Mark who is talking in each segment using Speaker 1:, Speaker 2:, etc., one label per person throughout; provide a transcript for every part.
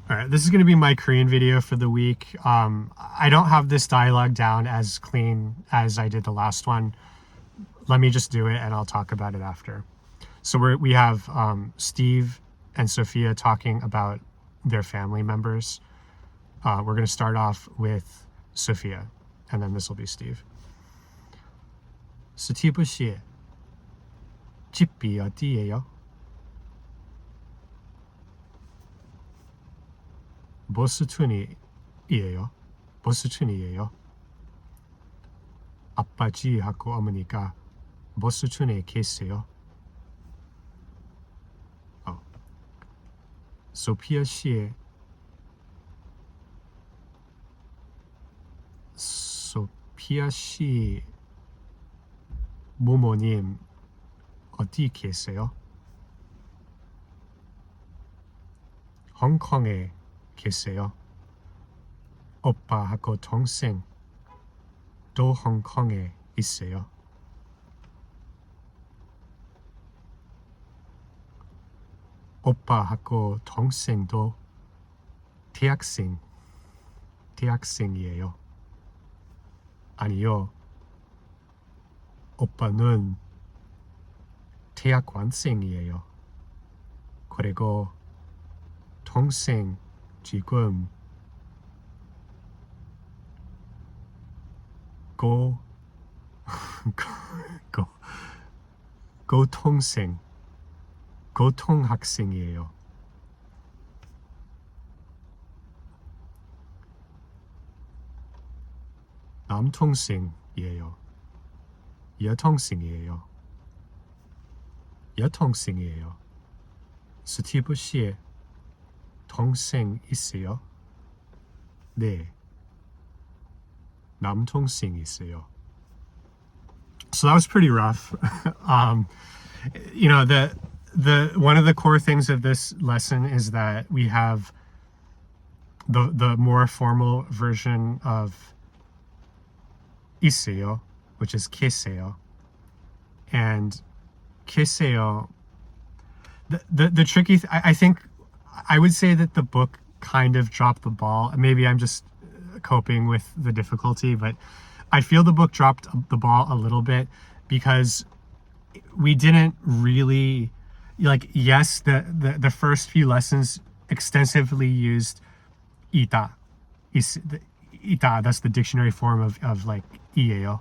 Speaker 1: All right, this is going to be my Korean video for the week. I don't have this dialogue down as clean as I did the last one. Let me just do it and I'll talk about it after. So we have Steve and Sophia talking about their family members. We're going to start off with Sophia, and then this will be Steve. 스티브 씨, 집이 어디예요? 보스턴이에요. 보스턴이에요. 아빠지하고 어머니가 보스턴에 계세요. 소피아 씨의 소피아 씨 부모님 어디 계세요? 홍콩에 계세요. 오빠하고 동생도 홍콩에 있어요. 오빠하고 동생도 대학생이에요. 아니요. 오빠는 대학원생이에요. 그리고 동생 지금 고등학생이에요. 남동생이에요. 여동생이에요. 스티브 씨의 동생 있어요? 네. 남동생 있어요. So that was pretty rough. The one of the core things of this lesson is that we have the more formal version of 있어요, which is 계세요, and 계세요. The tricky I think I would say that the book kind of dropped the ball. Maybe I'm just coping with the difficulty, but I feel the book dropped the ball a little bit because we didn't really yes, the first few lessons extensively used ita. Ita, that's the dictionary form of like 이에요.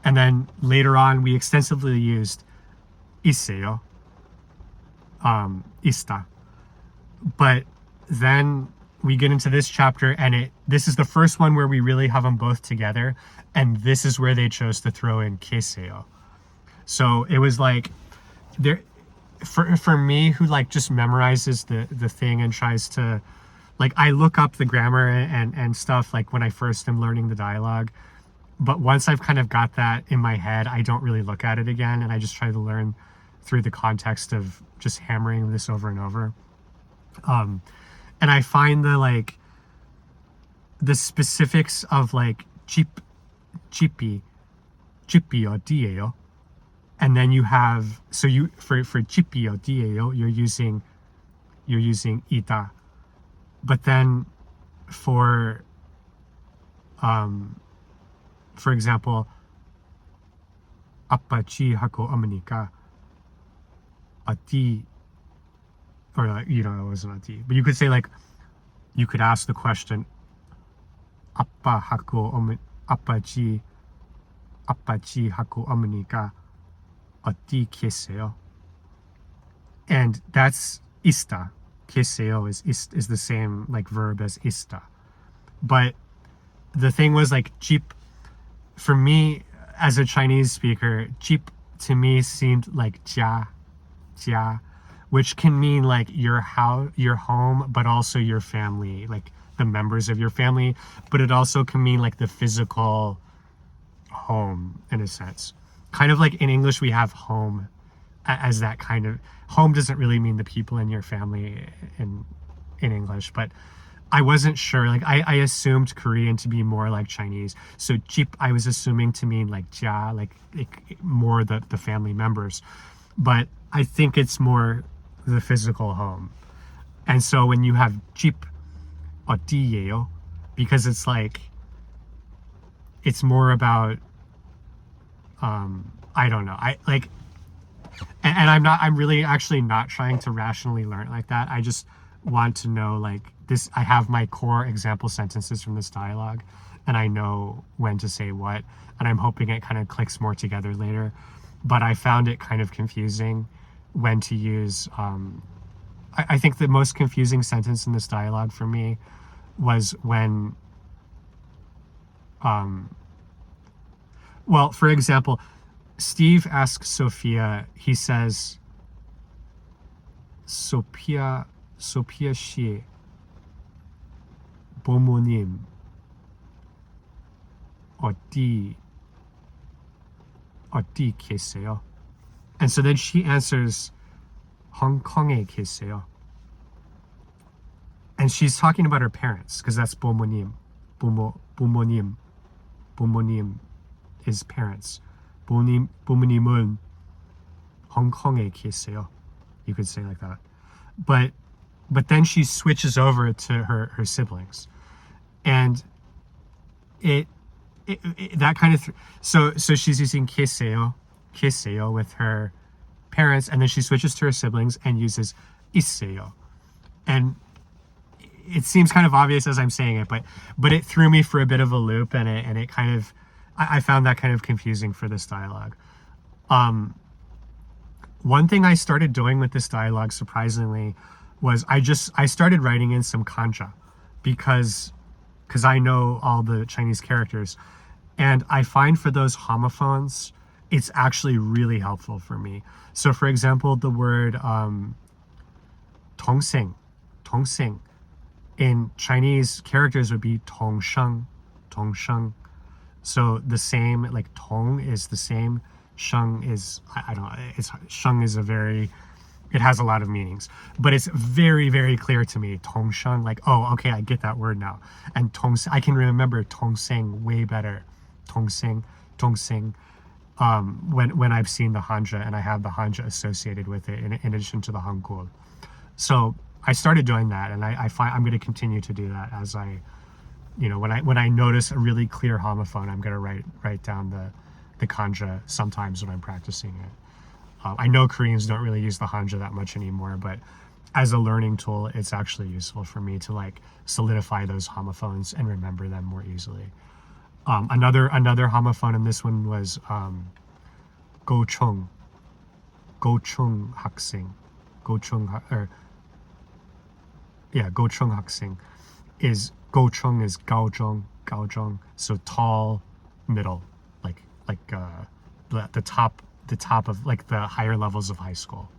Speaker 1: And then later on we extensively used 있어요. 있다. But then we get into this chapter and this is the first one where we really have them both together, and this is where they chose to throw in 계세요. So it was like there for me, who like just memorizes the thing and tries to I look up the grammar and stuff like when I first am learning the dialogue, but once I've kind of got that in my head, I don't really look at it again, and I just try to learn through the context of just hammering this over and over. And I find the specifics of 집이 어디예요? And then you have, so you for 집이 어디예요, you're using 이다. But then for example, 아빠지하고 어머니가 어디, or it wasn't 어디, but you could say you could ask the question 아빠지하고 어머니가 어디 계세요? And that's 있다. 계세요 is the same verb as 있다. But the thing was 집, for me as a Chinese speaker, 집 to me seemed like jia, which can mean your house, your home, but also your family, the members of your family, but it also can mean the physical home in a sense. Kind of like in English we have home as that kind of, home doesn't really mean the people in your family in English, but I wasn't sure. I assumed Korean to be more like Chinese, so 집 I was assuming to mean jia, more the family members, but I think it's more the physical home. And so when you have 집 어디예요? Because it's like, it's more about, I don't know. I like, and I'm really actually not trying to rationally learn like that. I just want to know like this. I have my core example sentences from this dialogue and I know when to say what, and I'm hoping it kind of clicks more together later. But I found it kind of confusing when to use, I think the most confusing sentence in this dialogue for me was when, well, for example, Steve asks Sophia, he says, Sophia 씨, 부모님, 어디 계세요? And so then she answers, 홍콩에 계세요. And she's talking about her parents, because that's 부모님. 부모님 is parents. 부모님은 홍콩에 계세요. You could say like that. But then she switches over to her siblings. And it that kind of so she's using 계세요 with her parents, and then she switches to her siblings and uses 있어요. And it seems kind of obvious as I'm saying it, but it threw me for a bit of a loop, and it kind of, I found that kind of confusing for this dialogue. One thing I started doing with this dialogue, surprisingly, was I started writing in some hanja because I know all the Chinese characters, and I find for those homophones, it's actually really helpful for me. So for example, the word tongseng in Chinese characters would be tongsheng. So the same, like tong is the same, sheng is, I don't know, it's sheng is it has a lot of meanings, but it's very, very clear to me, tongsheng, like, oh, okay, I get that word now. And I can remember tongseng way better. Tongseng, when I've seen the hanja and I have the hanja associated with it in addition to the Hangul. So I started doing that, and I find I'm going to continue to do that as I, when I notice a really clear homophone, I'm going to write down the hanja sometimes when I'm practicing it. I know Koreans don't really use the hanja that much anymore, but as a learning tool, it's actually useful for me to like solidify those homophones and remember them more easily. Another homophone in this one was gochung 학생. Gochung 학생 is gaozhong, so tall, middle, like the top of like the higher levels of high school.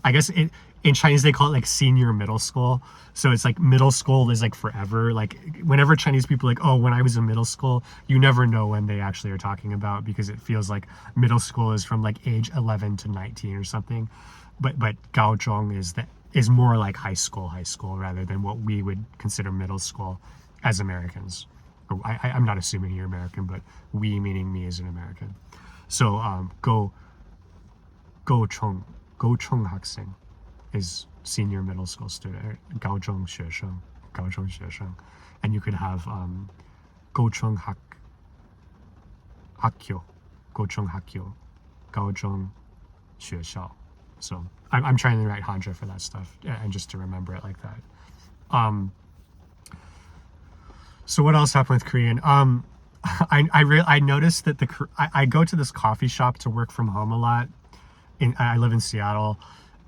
Speaker 1: I guess in Chinese they call it like senior middle school. So it's like middle school is like forever. Like whenever Chinese people are like, oh, when I was in middle school, you never know when they actually are talking about, because it feels like middle school is from like age 11 to 19 or something. But gaozhong is more like high school rather than what we would consider middle school as Americans. I'm not assuming you're American, but we meaning me as an American. So gochung 학생 is senior middle school student, gaozhong 学生, and you could have gochung 학교, gaozhong 学校. So I'm trying to write hanja for that stuff and just to remember it like that. So what else happened with Korean? I noticed that I go to this coffee shop to work from home a lot. I live in Seattle,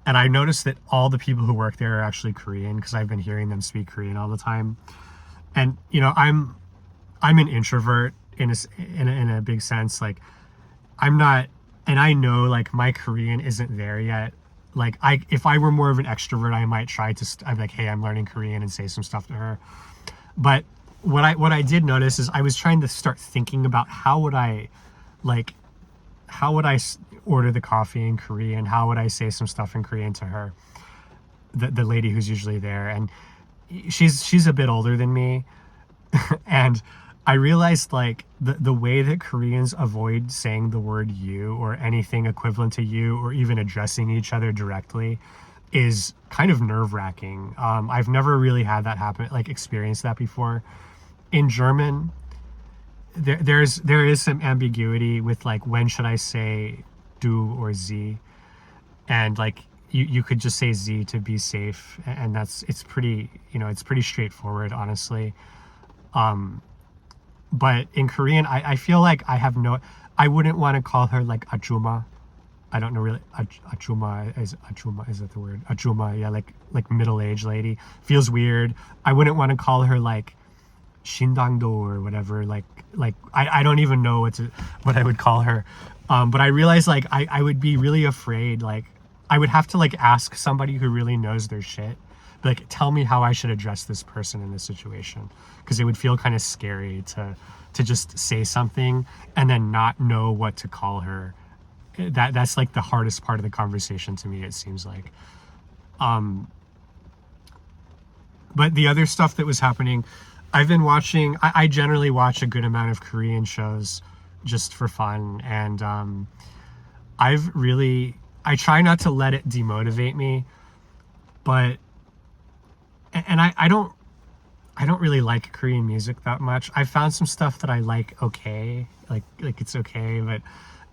Speaker 1: and I noticed that all the people who work there are actually Korean, because I've been hearing them speak Korean all the time. And I'm an introvert in a big sense. Like I'm not, and I know like my Korean isn't there yet. Like if I were more of an extrovert, I might try to. I'm like, hey, I'm learning Korean, and say some stuff to her. But what I did notice is I was trying to start thinking about how would I order the coffee in Korean, how would I say some stuff in Korean to her, the lady who's usually there. And she's a bit older than me, and I realized like the way that Koreans avoid saying the word you or anything equivalent to you or even addressing each other directly is kind of nerve-wracking. I've never really had that happen, like experienced that before. In German, there is some ambiguity with like when should I say du or sie, and like you could just say sie to be safe, and it's pretty, it's pretty straightforward, honestly. But in Korean, I feel like I wouldn't want to call her like ajuma. I don't know really. Ajuma is that the word? Ajuma, yeah, like middle-aged lady. Feels weird. I wouldn't want to call her like shindangdo or whatever. Like I don't even know what I would call her. But I realized like I would be really afraid. Like I would have to like ask somebody who really knows their shit. Like tell me how I should address this person in this situation, because it would feel kind of scary to just say something and then not know what to call her. That's like the hardest part of the conversation to me, it seems like. But the other stuff that was happening, I've been watching, I generally watch a good amount of Korean shows just for fun, and I try not to let it demotivate me, but I don't really like Korean music that much. I found some stuff that I like, okay, like it's okay, but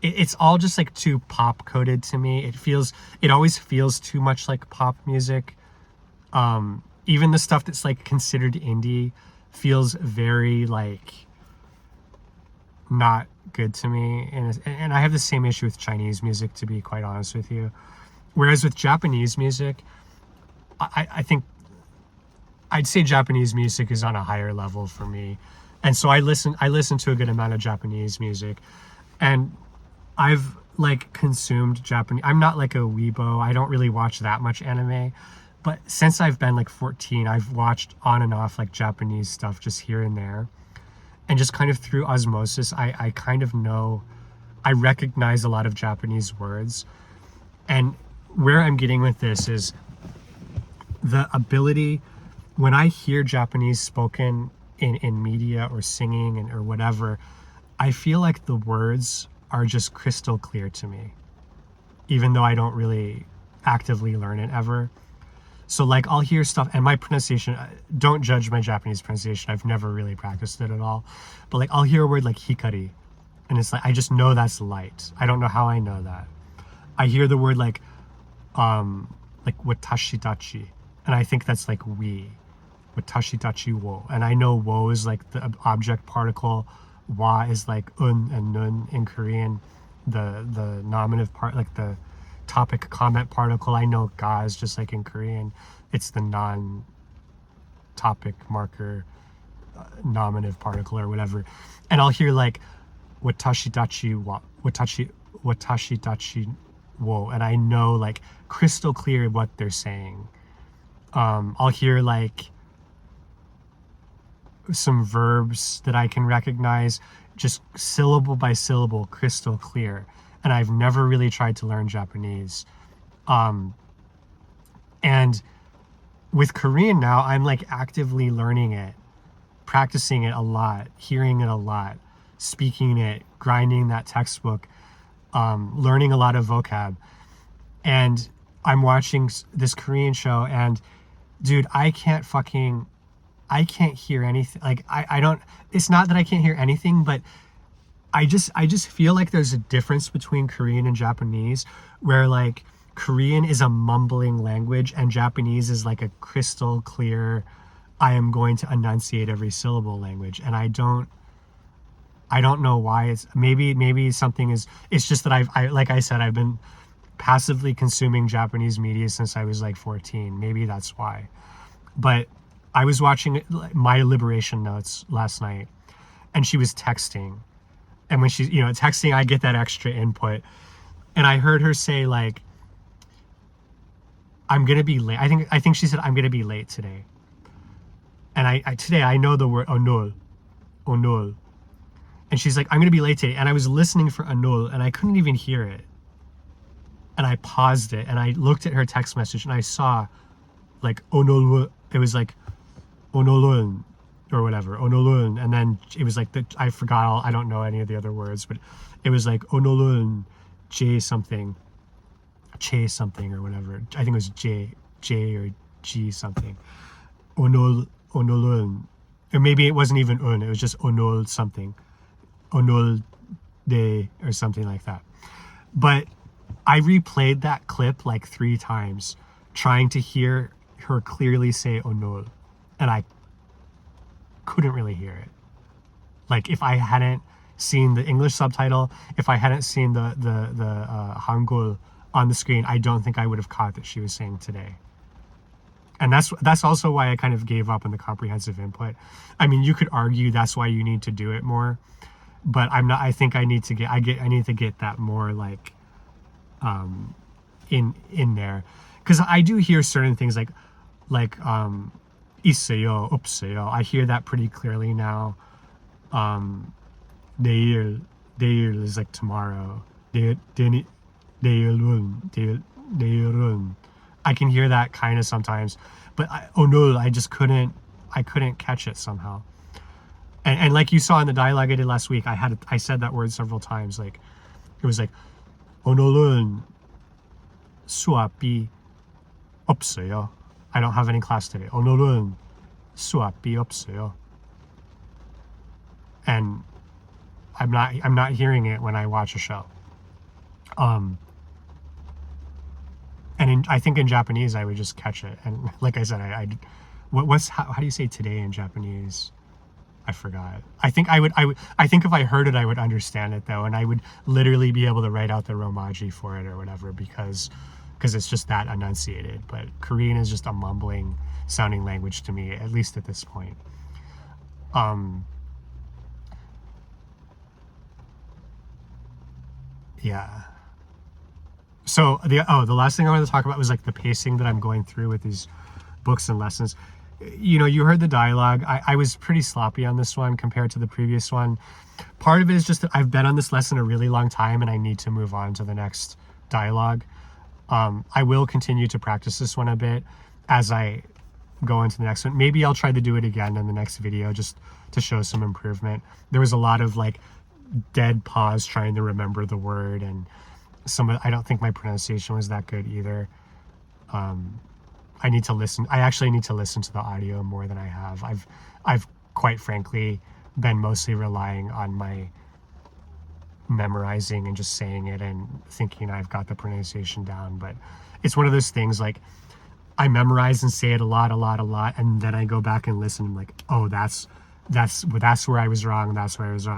Speaker 1: it's all just like too pop coded to me. It always feels too much like pop music. Even the stuff that's like considered indie feels very like not good to me, and I have the same issue with Chinese music, to be quite honest with you. Whereas with Japanese music, I think I'd say Japanese music is on a higher level for me, and so I listen to a good amount of Japanese music, and I've like consumed Japanese. I'm not like a weebo. I don't really watch that much anime, but since I've been like 14, I've watched on and off like Japanese stuff just here and there, and just kind of through osmosis, I kind of know, I recognize a lot of Japanese words. And where I'm getting with this is the ability, when I hear Japanese spoken in media or singing or whatever, I feel like the words are just crystal clear to me, even though I don't really actively learn it ever. So like I'll hear stuff, and my pronunciation, don't judge my Japanese pronunciation, I've never really practiced it at all, but like I'll hear a word like hikari, and it's like I just know that's light. I don't know how I know that. I hear the word like watashi dachi, and I think that's like we. Watashi dachi wo, and I know wo is like the object particle, wa is like un and nun in Korean, the nominative part, like the topic comment particle. I know ga is just like in Korean, it's the non-topic marker nominative particle or whatever. And I'll hear like watashi dachi wa, watashi dachi wo, and I know like crystal clear what they're saying. I'll hear like some verbs that I can recognize, just syllable by syllable, crystal clear. And I've never really tried to learn Japanese. And with Korean now, I'm like actively learning it, practicing it a lot, hearing it a lot, speaking it, grinding that textbook, learning a lot of vocab. And I'm watching this Korean show, and dude, I can't hear anything. Like I don't, it's not that I can't hear anything, but I just feel like there's a difference between Korean and Japanese, where like Korean is a mumbling language and Japanese is like a crystal clear, I am going to enunciate every syllable language. And I don't know why. It's maybe something is, it's just that I like I said, I've been passively consuming Japanese media since I was like 14. Maybe that's why. But I was watching My Liberation Notes last night, and she was texting. And when she's, texting, I get that extra input. And I heard her say like, I'm going to be late. I think she said, I'm going to be late today. And today I know the word onul. And she's like, I'm going to be late today. And I was listening for onul, and I couldn't even hear it. And I paused it, and I looked at her text message, and I saw like onul. It was like onolun or whatever, onolun. And then it was like, I forgot I don't know any of the other words, but it was like onolun J something. che something or whatever. I think it was J or G something. Onol or maybe it wasn't even it was just onol something. Onol de or something like that. But I replayed that clip like 3 times trying to hear her clearly say onol, and I couldn't really hear it. Like if I hadn't seen the English subtitle, if I hadn't seen the Hangul on the screen, I don't think I would have caught that she was saying today. And that's also why I kind of gave up on the comprehensive input. I mean, you could argue that's why you need to do it more, but I think I need to get that more like in there, because I do hear certain things like 있어요, 없어요. I hear that pretty clearly now. 내일 is like tomorrow. 내일은. I can hear that kind of sometimes, but I just couldn't catch it somehow. And like you saw in the dialogue I did last week, I said that word several times. Like it was like 오늘은 수업이 없어요. I don't have any class today. 오늘은 수업이 없어요. And I'm not hearing it when I watch a show. And I think in Japanese I would just catch it. And like I said, how do you say today in Japanese? I forgot. I think if I heard it, I would understand it though, and I would literally be able to write out the romaji for it or whatever, because it's just that enunciated. But Korean is just a mumbling sounding language to me, at least at this point. Yeah. So the last thing I wanted to talk about was like the pacing that I'm going through with these books and lessons. You know, you heard the dialogue. I was pretty sloppy on this one compared to the previous one. Part of it is just that I've been on this lesson a really long time and I need to move on to the next dialogue. I will continue to practice this one a bit as I go into the next one. Maybe I'll try to do it again in the next video just to show some improvement. There was a lot of like dead pause trying to remember the word, and I don't think my pronunciation was that good either. I need to listen. I actually need to listen to the audio more than I have. I've quite frankly been mostly relying on my memorizing and just saying it and thinking I've got the pronunciation down. But it's one of those things, like I memorize and say it a lot, and then I go back and listen and I'm like, oh, that's where I was wrong. That's where I was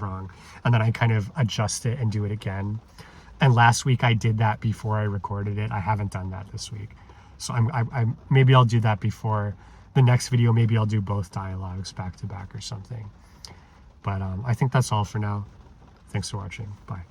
Speaker 1: wrong. And then I kind of adjust it and do it again. And last week I did that before I recorded it. I haven't done that this week. So I'm maybe I'll do that before the next video. Maybe I'll do both dialogues back to back or something. But I think that's all for now. Thanks for watching. Bye.